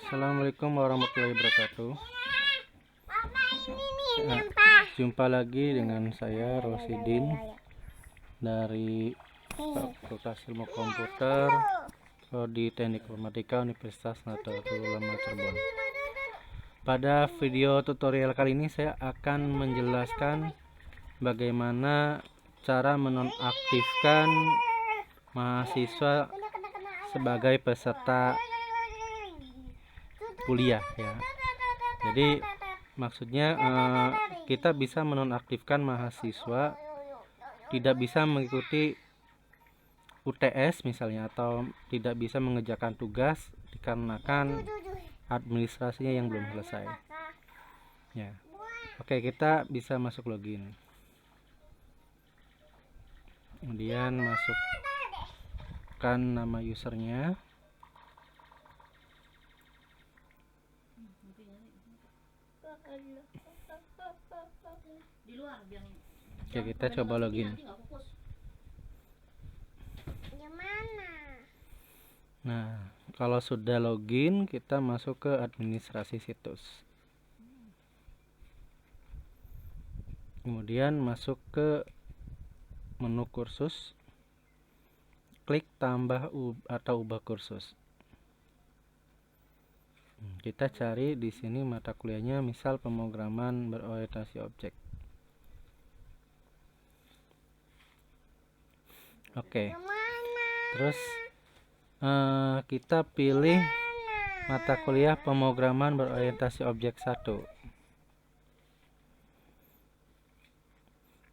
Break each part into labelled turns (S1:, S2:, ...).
S1: Assalamualaikum warahmatullahi wabarakatuh. Jumpa lagi dengan saya Rosidin dari Fakultas Ilmu Komputer Prodi Teknik Informatika Universitas Nahdlatul Ulama Cirebon. Pada video tutorial kali ini saya akan menjelaskan bagaimana cara menonaktifkan mahasiswa sebagai peserta kuliah ya. Jadi maksudnya kita bisa menonaktifkan mahasiswa tidak bisa mengikuti UTS misalnya, atau tidak bisa mengerjakan tugas dikarenakan administrasinya yang belum selesai ya. Oke, kita bisa masuk login, kemudian masukkan nama usernya. Oke, kita coba login. Nah, kalau sudah login, kita masuk ke administrasi situs. Kemudian masuk ke menu kursus, klik tambah atau ubah kursus. Kita cari di sini mata kuliahnya, misal pemrograman berorientasi objek. Oke. Terus kita pilih mata kuliah pemrograman berorientasi objek 1.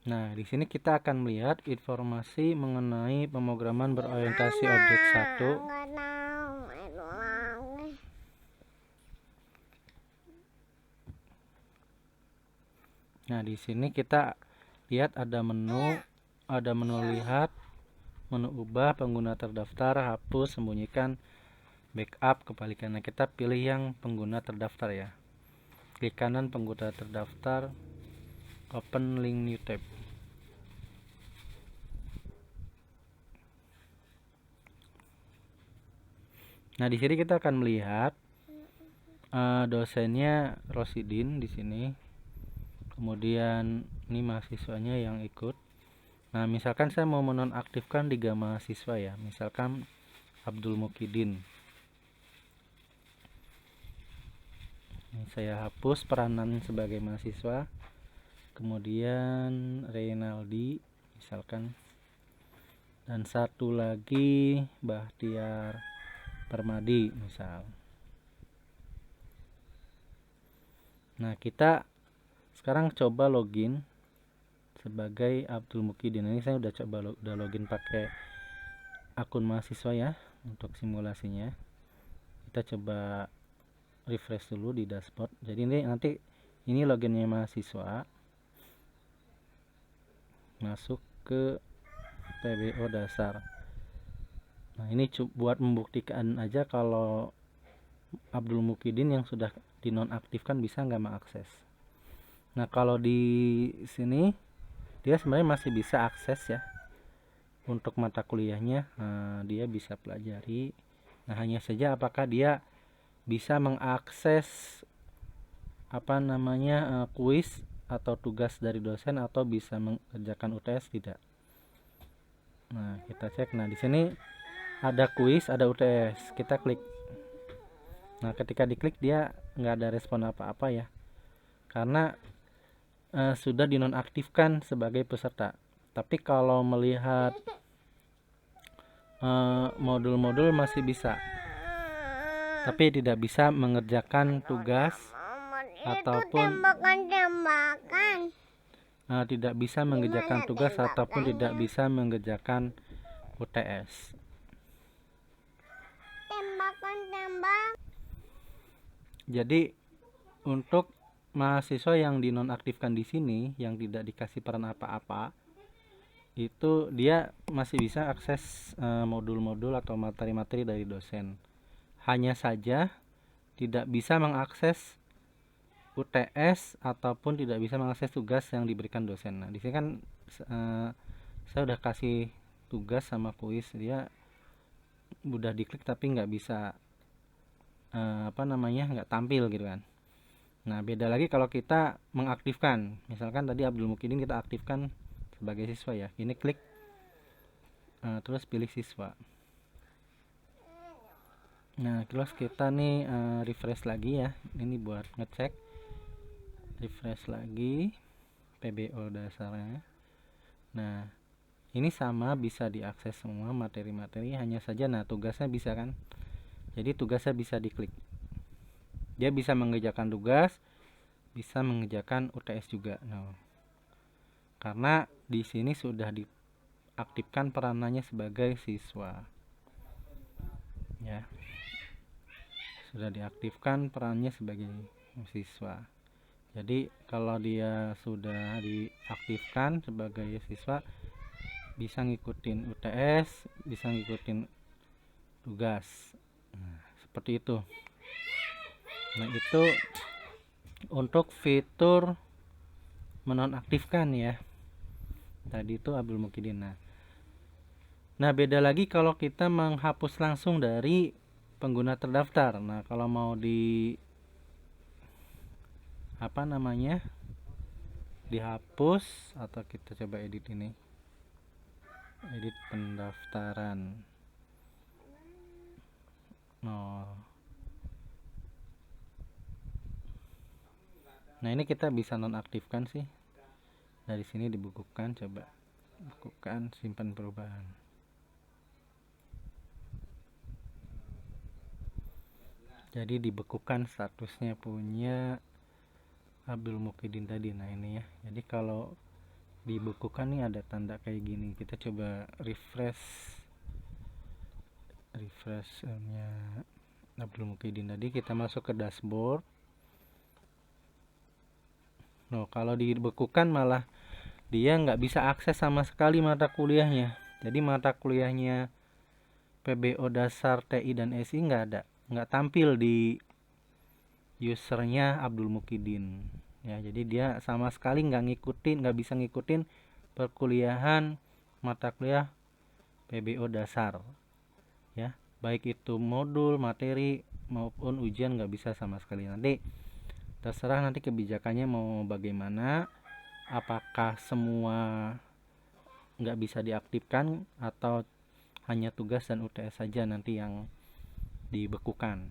S1: Nah, di sini kita akan melihat informasi mengenai pemrograman berorientasi objek 1. Nah, di sini kita lihat ada menu lihat, menu ubah, pengguna terdaftar, hapus, sembunyikan, backup, kebalikannya. Kita pilih yang pengguna terdaftar ya. Klik kanan pengguna terdaftar, open link new tab. Nah, di sini kita akan melihat dosennya Rosidin di sini. Kemudian ini mahasiswanya yang ikut. Nah, misalkan saya mau menonaktifkan 3 mahasiswa ya, misalkan Abdul Mukidin. Ini saya hapus peranan sebagai mahasiswa. Kemudian Reynaldi misalkan, dan satu lagi Bahtiar Permadi misal. Nah, kita sekarang coba login sebagai Abdul Mukidin. Ini saya udah login pakai akun mahasiswa ya untuk simulasinya. Kita coba refresh dulu di dashboard. Jadi ini loginnya mahasiswa. Masuk ke PBO dasar. Nah, ini buat membuktikan aja kalau Abdul Mukidin yang sudah dinonaktifkan bisa nggak mengakses. Nah, kalau di sini dia sebenarnya masih bisa akses ya untuk mata kuliahnya. Dia bisa pelajari. Nah, hanya saja apakah dia bisa mengakses kuis atau tugas dari dosen, atau bisa mengerjakan UTS tidak. Nah, kita cek. Nah, di sini ada kuis, ada UTS. Kita klik. Nah, ketika diklik dia nggak ada respon apa-apa ya, karena sudah dinonaktifkan sebagai peserta. Tapi kalau melihat modul-modul masih bisa, tapi tidak bisa mengerjakan tugas ataupun tidak bisa mengerjakan tugas ataupun tidak bisa mengerjakan UTS. Jadi untuk mahasiswa yang dinonaktifkan di sini, yang tidak dikasih peran apa-apa, itu dia masih bisa akses modul-modul atau materi-materi dari dosen. Hanya saja tidak bisa mengakses UTS ataupun tidak bisa mengakses tugas yang diberikan dosen. Nah, di sini kan saya udah kasih tugas sama kuis, dia udah diklik tapi nggak bisa nggak tampil gitu kan. Nah, beda lagi kalau kita mengaktifkan. Misalkan tadi Abdul Mukidin kita aktifkan sebagai siswa ya. Ini klik terus pilih siswa. Nah, terus kita nih refresh lagi ya. Ini buat ngecek. Refresh lagi PBO dasarnya. Nah, ini sama bisa diakses semua materi-materi, hanya saja nah tugasnya bisa kan. Jadi tugasnya bisa diklik. Dia bisa mengerjakan tugas, bisa mengerjakan UTS juga. Nah, karena di sini sudah diaktifkan peranannya sebagai siswa. Ya. Sudah diaktifkan perannya sebagai siswa. Jadi kalau dia sudah diaktifkan sebagai siswa, bisa ngikutin UTS, bisa ngikutin tugas. Nah, seperti itu. Nah, itu untuk fitur menonaktifkan ya. Tadi itu Abdul Mukidin. Nah, beda lagi kalau kita menghapus langsung dari pengguna terdaftar. Nah, kalau mau dihapus atau kita coba edit ini. Edit pendaftaran. Nah, ini kita bisa nonaktifkan sih. Dari sini dibukukan, coba bukukan, simpan perubahan. Jadi dibekukan statusnya punya Abdul Mukidin tadi. Nah, ini ya. Jadi kalau dibekukan nih ada tanda kayak gini. Kita coba refreshnya Abdul Mukidin tadi. Kita masuk ke dashboard. Nah, kalau dibekukan malah dia nggak bisa akses sama sekali mata kuliahnya. Jadi mata kuliahnya PBO dasar TI dan SI nggak tampil di usernya Abdul Mukidin. Ya, jadi dia sama sekali nggak bisa ngikutin perkuliahan mata kuliah PBO dasar. Ya, baik itu modul, materi maupun ujian nggak bisa sama sekali. Nanti terserah nanti kebijakannya mau bagaimana, apakah semua nggak bisa diaktifkan atau hanya tugas dan UTS saja nanti yang dibekukan.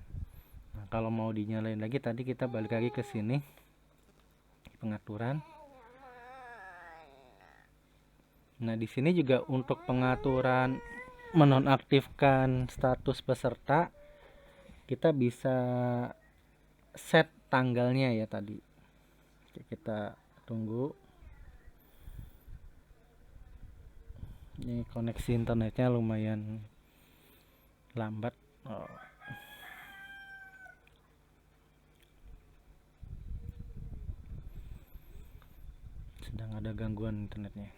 S1: Nah, kalau mau dinyalain lagi tadi kita balik lagi ke sini pengaturan. Nah, di sini juga untuk pengaturan menonaktifkan status peserta kita bisa set tanggalnya ya tadi. Oke, kita tunggu. Ini koneksi internetnya lumayan lambat. Sedang ada gangguan internetnya.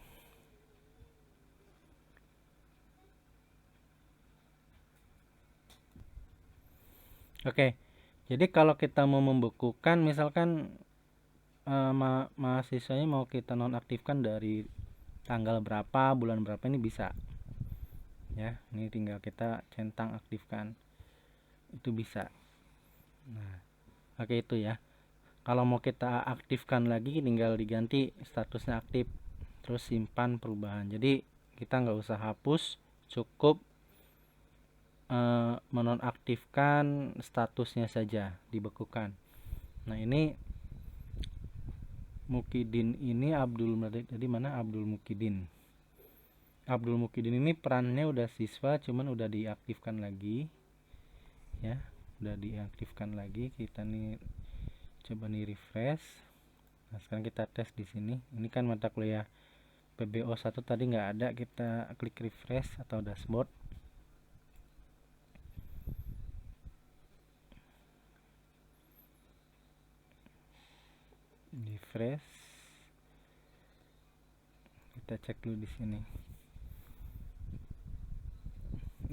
S1: Oke. Jadi kalau kita mau membekukan misalkan mahasiswanya mau kita nonaktifkan dari tanggal berapa, bulan berapa, ini bisa. Ya, ini tinggal kita centang aktifkan. Itu bisa. Nah, oke itu ya. Kalau mau kita aktifkan lagi tinggal diganti statusnya aktif, terus simpan perubahan. Jadi kita nggak usah hapus, cukup menonaktifkan statusnya saja, dibekukan. Nah, ini Mukidin ini Abdul Mukidin. Abdul Mukidin ini perannya udah siswa, cuman udah diaktifkan lagi. Ya, udah diaktifkan lagi. Kita nih coba nih refresh. Nah, sekarang kita tes di sini. Ini kan mata kuliah PBO 1 tadi nggak ada, kita klik refresh atau dashboard. Refresh. Kita cek dulu di sini.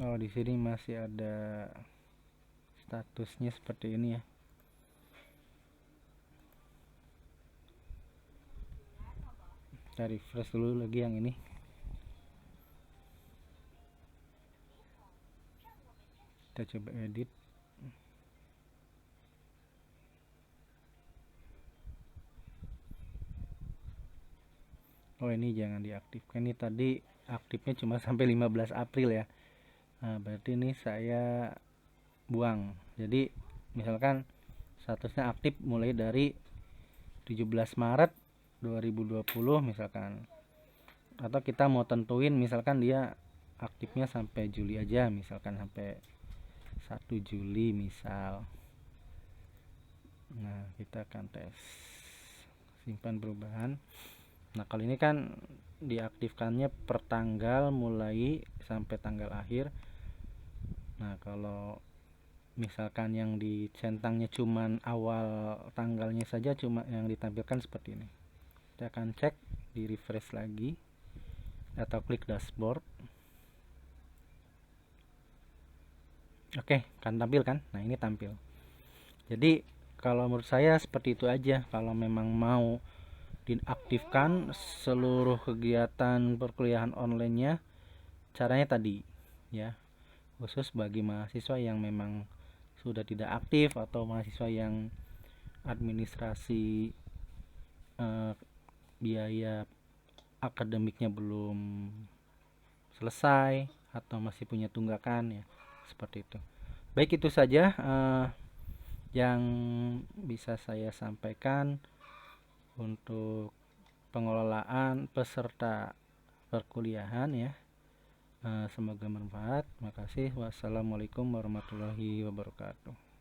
S1: Oh, di sini masih ada statusnya seperti ini ya. Kita refresh dulu lagi yang ini. Kita coba edit. Oh, ini jangan diaktifkan. Ini tadi aktifnya cuma sampai 15 April ya. Nah, berarti ini saya buang. Jadi misalkan statusnya aktif mulai dari 17 Maret 2020 misalkan. Atau kita mau tentuin misalkan dia aktifnya sampai Juli aja, misalkan sampai 1 Juli misal. Nah, kita akan tes simpan perubahan. Nah, kalau ini kan diaktifkannya per tanggal mulai sampai tanggal akhir. Nah, kalau misalkan yang dicentangnya cuman awal tanggalnya saja, cuma yang ditampilkan seperti ini. Kita akan cek, di refresh lagi atau klik dashboard. Oke, kan tampil kan? Nah, ini tampil. Jadi kalau menurut saya seperti itu aja. Kalau memang mau diaktifkan seluruh kegiatan perkuliahan online-nya, caranya tadi ya, khusus bagi mahasiswa yang memang sudah tidak aktif atau mahasiswa yang administrasi biaya akademiknya belum selesai atau masih punya tunggakan ya, seperti itu. Baik, itu saja yang bisa saya sampaikan untuk pengelolaan peserta perkuliahan ya. Semoga bermanfaat. Terima kasih. Wassalamualaikum warahmatullahi wabarakatuh.